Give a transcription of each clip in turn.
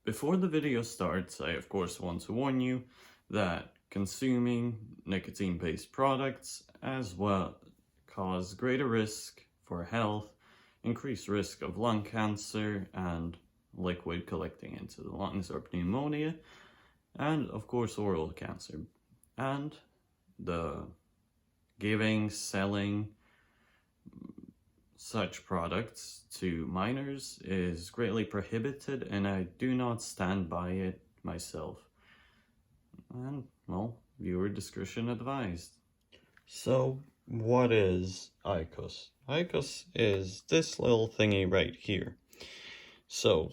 Before the video starts, I of course want to warn you that consuming nicotine-based products as well cause greater risk for health, increased risk of lung cancer and liquid collecting into the lungs or pneumonia, and of course oral cancer. And the giving, selling such products to minors is greatly prohibited, and I do not stand by it myself. And, well, viewer discretion advised. So, what is IQOS? IQOS is this little thingy right here. So,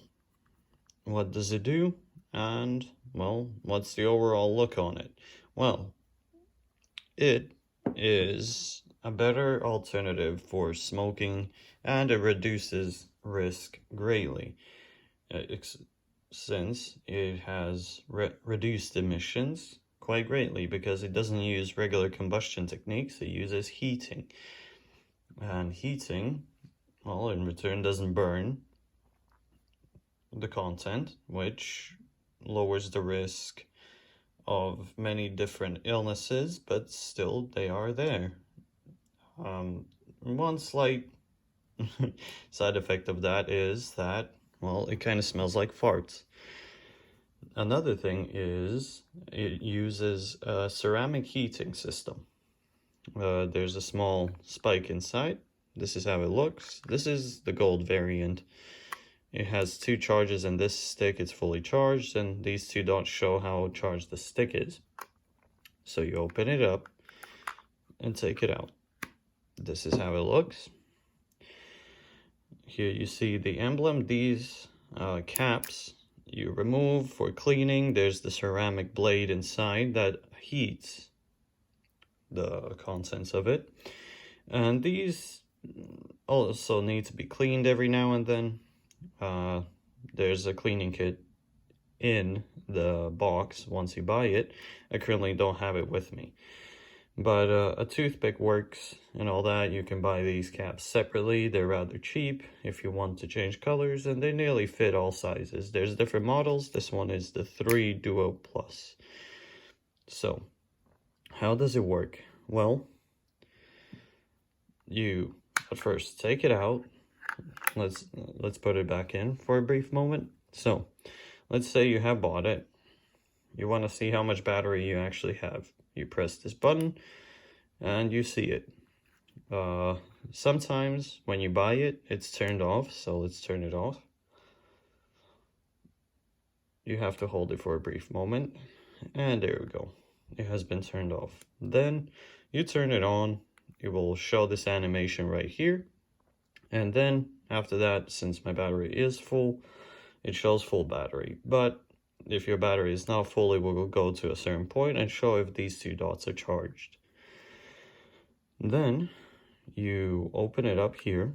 what does it do? And, well, what's the overall look on it? Well, it is a better alternative for smoking, and it reduces risk greatly, since it has reduced emissions quite greatly, because it doesn't use regular combustion techniques, it uses heating. And heating, well, in return doesn't burn the content, which lowers the risk of many different illnesses, but still they are there. One slight side effect of that is that, well, it kind of smells like farts. Another thing is it uses a ceramic heating system. There's a small spike inside. This is how it looks. This is the gold variant. It has 2 charges, and this stick is fully charged, and these 2 don't show how charged the stick is. So you open it up and take it out. This is how it looks. Here you see the emblem. These caps you remove for cleaning. There's the ceramic blade inside that heats the contents of it. And these also need to be cleaned every now and then. There's a cleaning kit in the box once you buy it. I currently don't have it with me, but a toothpick works and all that. You can buy these caps separately. They're rather cheap if you want to change colors, and they nearly fit all sizes. There's different models. This one is the 3 Duo Plus. So how does it work? Well, you at first take it out. Let's put it back in for a brief moment. So let's say you have bought it. You want to see how much battery you actually have. You press this button and you see it. Sometimes when you buy it, it's turned off, so let's turn it off. You have to hold it for a brief moment, and there we go. It has been turned off. Then you turn it on. It will show this animation right here. And then after that, since my battery is full, it shows full battery. But if your battery is not full, it will go to a certain point and show if these 2 dots are charged. Then you open it up here.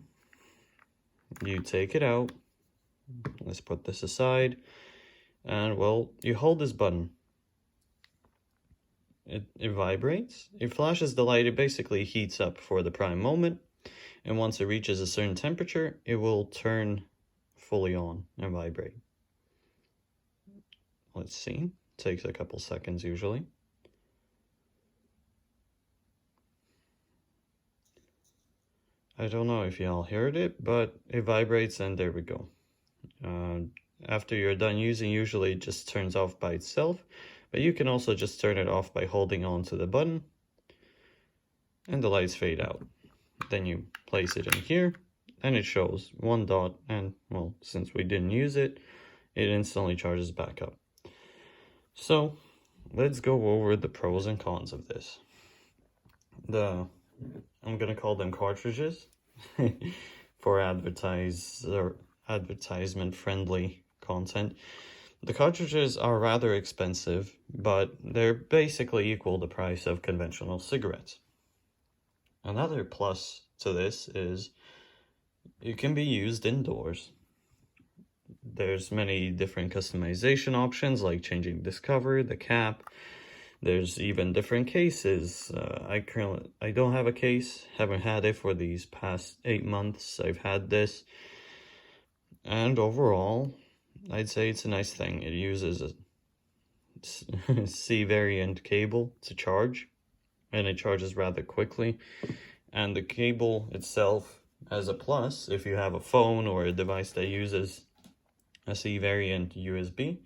You take it out. Let's put this aside. And, well, you hold this button. It vibrates. It flashes the light. It basically heats up for the prime moment. And once it reaches a certain temperature, it will turn fully on and vibrate. Let's see. It takes a couple seconds usually. I don't know if y'all heard it, but it vibrates, and there we go. After you're done using, usually it just turns off by itself, but you can also just turn it off by holding on to the button, and the lights fade out. Then you place it in here, and it shows 1 dot, and, well, since we didn't use it, it instantly charges back up. So let's go over the pros and cons of this. I'm gonna call them cartridges for advertisement friendly content. The cartridges are rather expensive, but they're basically equal the price of conventional cigarettes. Another plus to this is it can be used indoors. There's many different customization options, like changing this cover, the cap. There's even different cases. I don't have a case, haven't had it for these past 8 months. I've had this, and overall I'd say it's a nice thing. It uses a C variant cable to charge, and it charges rather quickly. And the cable itself has a plus if you have a phone or a device that uses a C variant USB.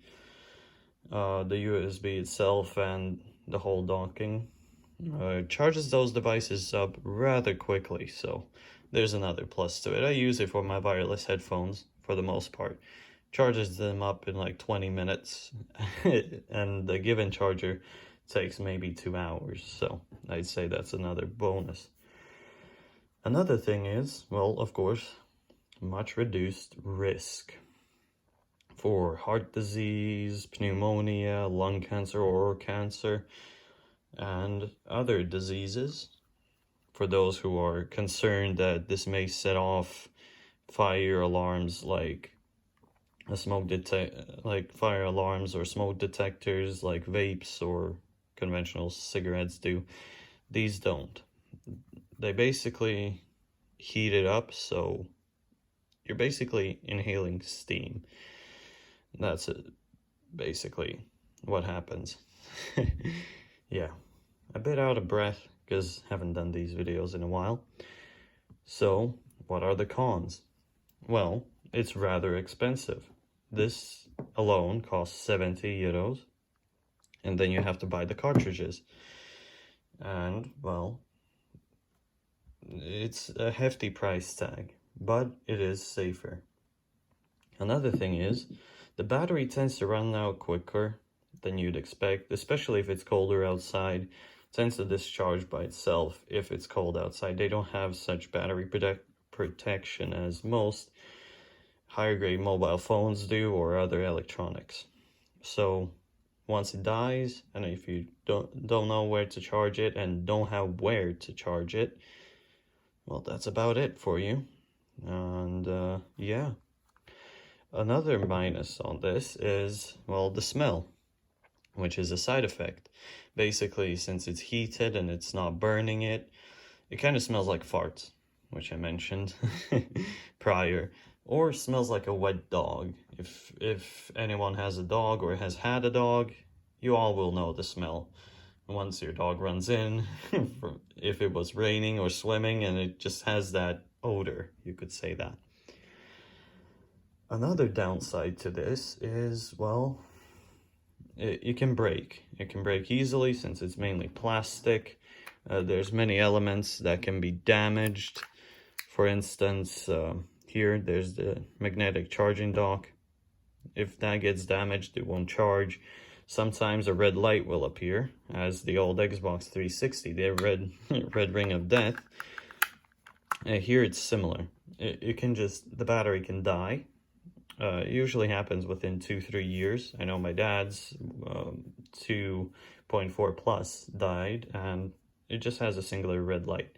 The USB itself and the whole docking charges those devices up rather quickly, so there's another plus to it. I use it for my wireless headphones for the most part. Charges them up in like 20 minutes, and the given charger takes maybe 2 hours, so I'd say that's another bonus. Another thing is, well, of course, much reduced risk for heart disease, pneumonia, lung cancer, oral cancer, and other diseases. For those who are concerned that this may set off fire alarms like fire alarms or smoke detectors like vapes or conventional cigarettes do, these don't. They basically heat it up, so you're basically inhaling steam. That's it, basically what happens. Yeah, a bit out of breath because haven't done these videos in a while. So, what are the cons? Well, it's rather expensive. This alone costs 70 euros, and then you have to buy the cartridges. And, well, it's a hefty price tag, but it is safer. Another thing is, the battery tends to run out quicker than you'd expect, especially if it's colder outside. It tends to discharge by itself if it's cold outside. They don't have such battery protection as most higher grade mobile phones do or other electronics. So once it dies, and if you don't know where to charge it and don't have where to charge it, well, that's about it for you. And yeah. Another minus on this is, well, the smell, which is a side effect. Basically, since it's heated and it's not burning it, it kind of smells like farts, which I mentioned prior, or smells like a wet dog. If anyone has a dog or has had a dog, you all will know the smell. Once your dog runs in, if it was raining or swimming, and it just has that odor, you could say that. Another downside to this is, well, it can break. It can break easily since it's mainly plastic. There's many elements that can be damaged. For instance, here there's the magnetic charging dock. If that gets damaged, it won't charge. Sometimes a red light will appear, as the old Xbox 360, the red ring of death. Here it's similar. The battery can die. It usually happens within 2-3 years. I know my dad's 2.4 plus died, and it just has a singular red light.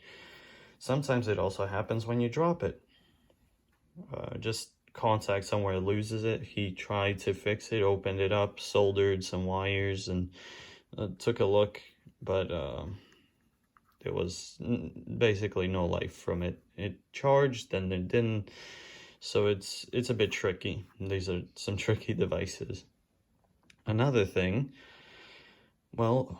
Sometimes it also happens when you drop it. Just contact somewhere loses it. He tried to fix it, opened it up, soldered some wires, and took a look, but there was basically no life from it. It charged, then it didn't. So it's a bit tricky. These are some tricky devices. Another thing, well,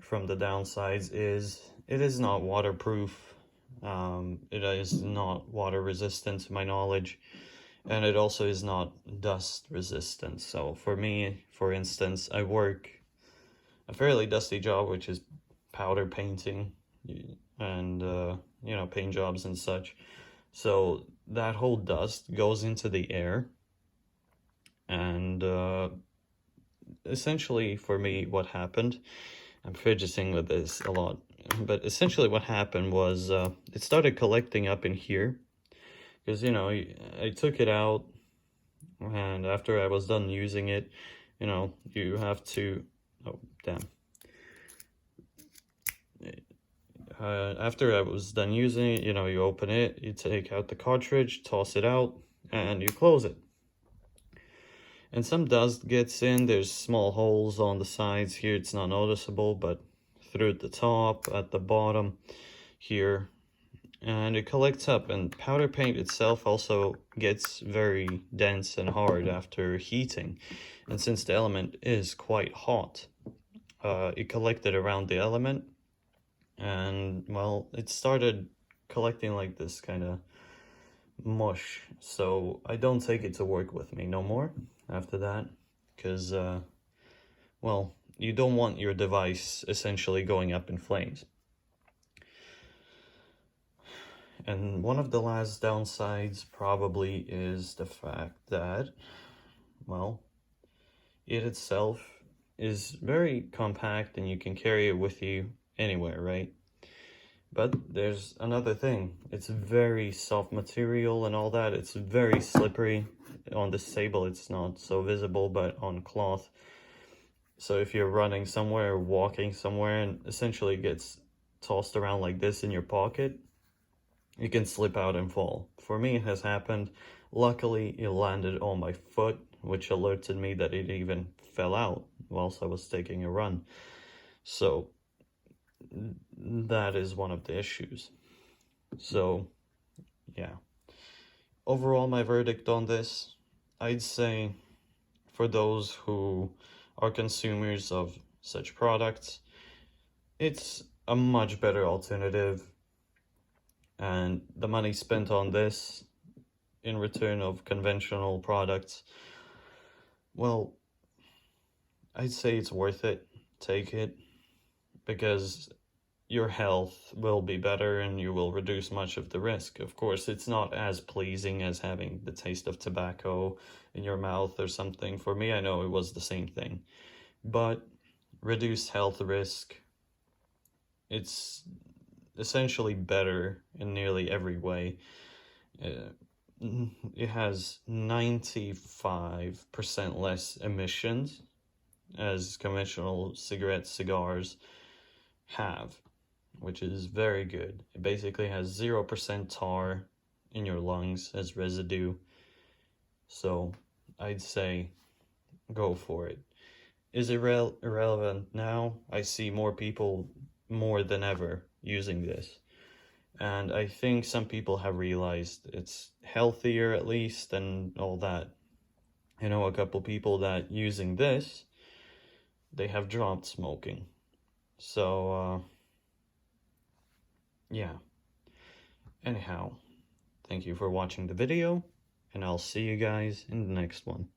from the downsides is it is not waterproof. It is not water resistant to my knowledge, and it also is not dust resistant. So for me, for instance, I work a fairly dusty job, which is powder painting and paint jobs and such. So that whole dust goes into the air, and essentially for me what happened, I'm fidgeting with this a lot, but essentially what happened was it started collecting up in here, because I took it out, and after I was done using it, you have to, oh damn, after I was done using it, you open it, you take out the cartridge, toss it out, and you close it. And some dust gets in. There's small holes on the sides here. It's not noticeable, but through the top, at the bottom here, and it collects up, and powder paint itself also gets very dense and hard after heating. And since the element is quite hot, it collected around the element, and well, it started collecting like this kind of mush. So I don't take it to work with me no more after that, because well, you don't want your device essentially going up in flames. And one of the last downsides probably is the fact that, well, it itself is very compact and you can carry it with you anywhere, right? But there's another thing. It's very soft material and all that. It's very slippery. On this table, it's not so visible, but on cloth. So if you're running somewhere, walking somewhere, and essentially gets tossed around like this in your pocket, you can slip out and fall. For me, it has happened. Luckily, it landed on my foot, which alerted me that it even fell out whilst I was taking a run. So that is one of the issues. So yeah, overall, my verdict on this, I'd say for those who are consumers of such products, it's a much better alternative, and the money spent on this in return of conventional products, well, I'd say it's worth it. Take it, because your health will be better and you will reduce much of the risk. Of course, it's not as pleasing as having the taste of tobacco in your mouth or something. For me, I know it was the same thing. But reduced health risk, it's essentially better in nearly every way. It has 95% less emissions as conventional cigars have, which is very good. It basically has 0% tar in your lungs as residue. So I'd say go for it. Is it irrelevant now? I see more people more than ever using this. And I think some people have realized it's healthier at least and all that. I know a couple people that using this, they have dropped smoking. So, yeah. Anyhow, thank you for watching the video, and I'll see you guys in the next one.